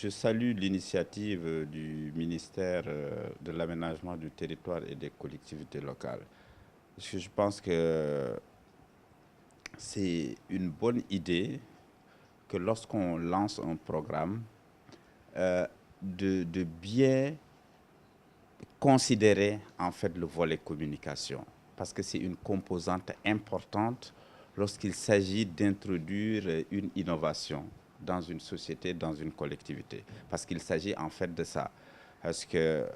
je salue l'initiative du ministère de l'aménagement du territoire et des collectivités locales. Parce que je pense que c'est une bonne idée que lorsqu'on lance un programme, euh, de bien considérer en fait le volet communication. Parce que c'est une composante importante lorsqu'il s'agit d'introduire une innovation dans une société, dans une collectivité. Parce qu'il s'agit en fait de ça. Parce que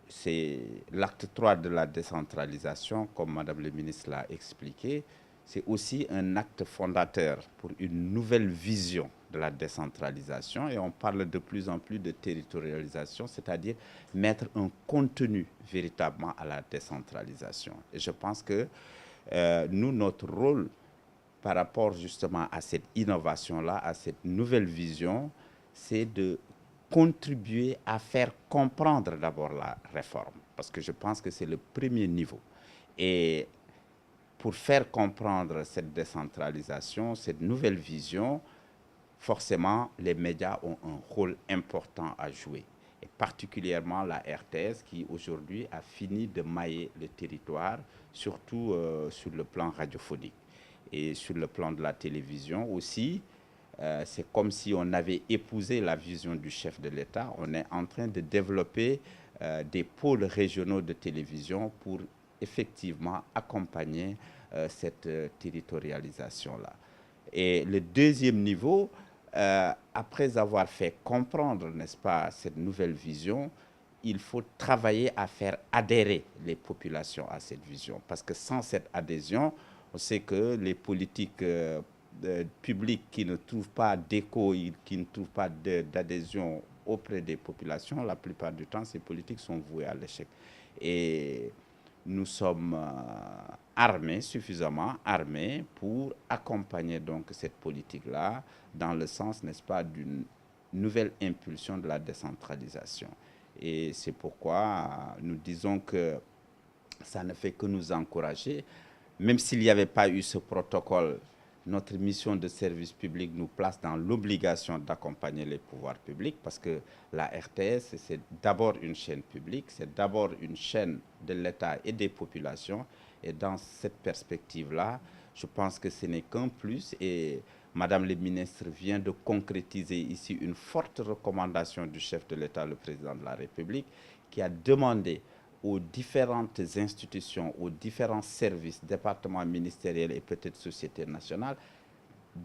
c'est l'acte 3 de la décentralisation, comme Madame le ministre l'a expliqué, c'est aussi un acte fondateur pour une nouvelle vision de la décentralisation. Et on parle de plus en plus de territorialisation, c'est-à-dire mettre un contenu véritablement à la décentralisation. Et je pense que nous, notre rôle par rapport justement à cette innovation-là, à cette nouvelle vision, c'est de contribuer à faire comprendre d'abord la réforme, parce que je pense que c'est le premier niveau. Et pour faire comprendre cette décentralisation, cette nouvelle vision, forcément, les médias ont un rôle important à jouer. Et particulièrement la RTS qui aujourd'hui a fini de mailler le territoire, surtout sur le plan radiophonique. Et sur le plan de la télévision aussi, c'est comme si on avait épousé la vision du chef de l'État. On est en train de développer des pôles régionaux de télévision pour effectivement accompagner cette territorialisation-là. Et le deuxième niveau, après avoir fait comprendre, n'est-ce pas, cette nouvelle vision, il faut travailler à faire adhérer les populations à cette vision. Parce que sans cette adhésion, on sait que les politiques publiques qui ne trouvent pas d'écho, qui ne trouvent pas d'adhésion auprès des populations, la plupart du temps, ces politiques sont vouées à l'échec. Et nous sommes armés, suffisamment armés pour accompagner donc cette politique-là dans le sens, n'est-ce pas, d'une nouvelle impulsion de la décentralisation. Et c'est pourquoi nous disons que ça ne fait que nous encourager. Même s'il n'y avait pas eu ce protocole, notre mission de service public nous place dans l'obligation d'accompagner les pouvoirs publics parce que la RTS, c'est d'abord une chaîne publique, c'est d'abord une chaîne de l'État et des populations. Et dans cette perspective-là, je pense que ce n'est qu'un plus. Et Madame le ministre vient de concrétiser ici une forte recommandation du chef de l'État, le président de la République, qui a demandé aux différentes institutions, aux différents services, départements ministériels et peut-être sociétés nationales,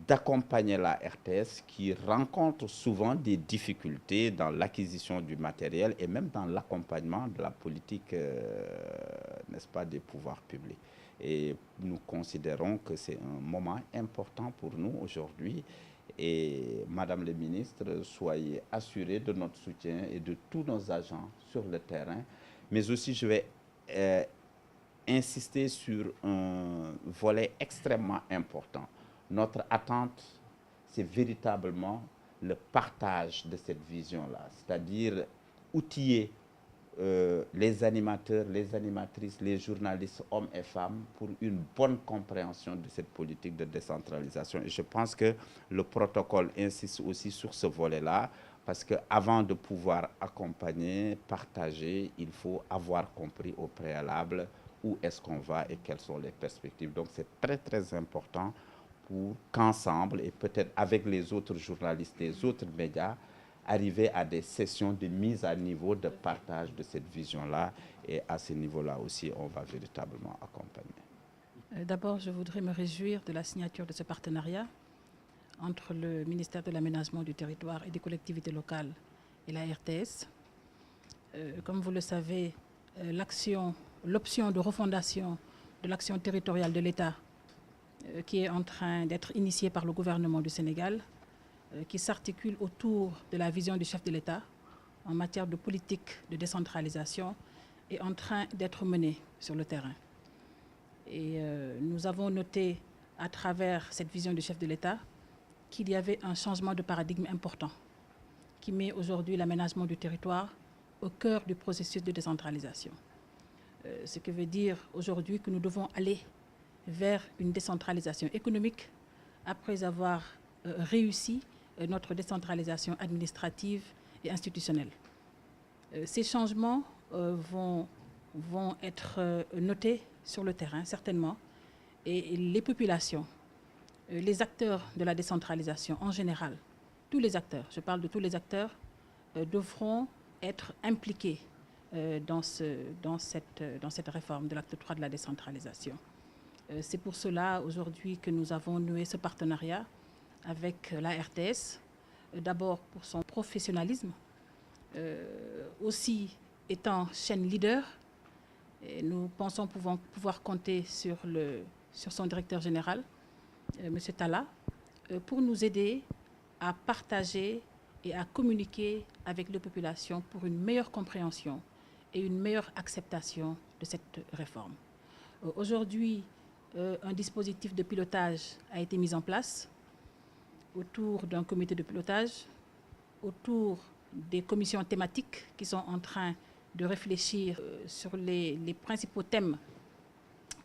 d'accompagner la RTS qui rencontre souvent des difficultés dans l'acquisition du matériel et même dans l'accompagnement de la politique, n'est-ce pas, des pouvoirs publics. Et nous considérons que c'est un moment important pour nous aujourd'hui. Et Madame le ministre, soyez assurée de notre soutien et de tous nos agents sur le terrain. Mais aussi, je vais insister sur un volet extrêmement important. Notre attente, c'est véritablement le partage de cette vision-là, c'est-à-dire outiller les animateurs, les animatrices, les journalistes, hommes et femmes, pour une bonne compréhension de cette politique de décentralisation. Et je pense que le protocole insiste aussi sur ce volet-là, parce qu'avant de pouvoir accompagner, partager, il faut avoir compris au préalable où est-ce qu'on va et quelles sont les perspectives. Donc c'est très très important pour qu'ensemble, et peut-être avec les autres journalistes, les autres médias, arriver à des sessions de mise à niveau, de partage de cette vision-là. Et à ce niveau-là aussi, on va véritablement accompagner. D'abord, je voudrais me réjouir de la signature de ce partenariat entre le ministère de l'Aménagement du Territoire et des collectivités locales et la RTS. Comme vous le savez, l'option de refondation de l'action territoriale de l'État qui est en train d'être initiée par le gouvernement du Sénégal, qui s'articule autour de la vision du chef de l'État en matière de politique de décentralisation, est en train d'être menée sur le terrain. Et nous avons noté à travers cette vision du chef de l'État qu'il y avait un changement de paradigme important qui met aujourd'hui l'aménagement du territoire au cœur du processus de décentralisation. Ce qui veut dire aujourd'hui que nous devons aller vers une décentralisation économique après avoir réussi notre décentralisation administrative et institutionnelle. Ces changements vont être notés sur le terrain, certainement, et les populations, les acteurs de la décentralisation en général, tous les acteurs, je parle de tous les acteurs, devront être impliqués dans cette réforme de l'acte 3 de la décentralisation. C'est pour cela aujourd'hui que nous avons noué ce partenariat avec la RTS, d'abord pour son professionnalisme, aussi étant chaîne leader. Et nous pensons pouvoir compter sur son directeur général, M. Talla, pour nous aider à partager et à communiquer avec les populations pour une meilleure compréhension et une meilleure acceptation de cette réforme. Aujourd'hui, un dispositif de pilotage a été mis en place autour d'un comité de pilotage, autour des commissions thématiques qui sont en train de réfléchir sur les principaux thèmes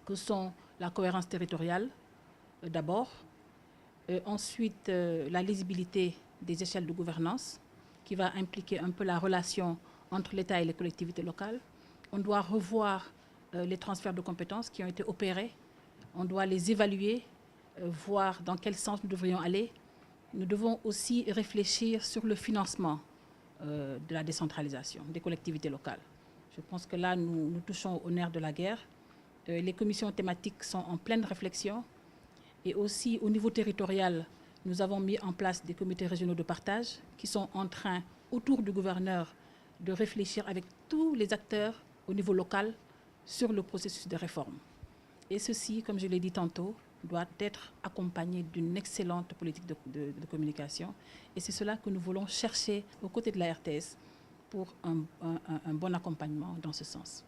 que sont la cohérence territoriale, d'abord, ensuite la lisibilité des échelles de gouvernance, qui va impliquer un peu la relation entre l'État et les collectivités locales. On doit revoir les transferts de compétences qui ont été opérés. On doit les évaluer, voir dans quel sens nous devrions aller. Nous devons aussi réfléchir sur le financement de la décentralisation des collectivités locales. Je pense que là, nous touchons au nerf de la guerre. Les commissions thématiques sont en pleine réflexion. Et aussi, au niveau territorial, nous avons mis en place des comités régionaux de partage qui sont en train, autour du gouverneur, de réfléchir avec tous les acteurs au niveau local sur le processus de réforme. Et ceci, comme je l'ai dit tantôt, doit être accompagné d'une excellente politique de communication. Et c'est cela que nous voulons chercher aux côtés de la RTS pour un bon accompagnement dans ce sens.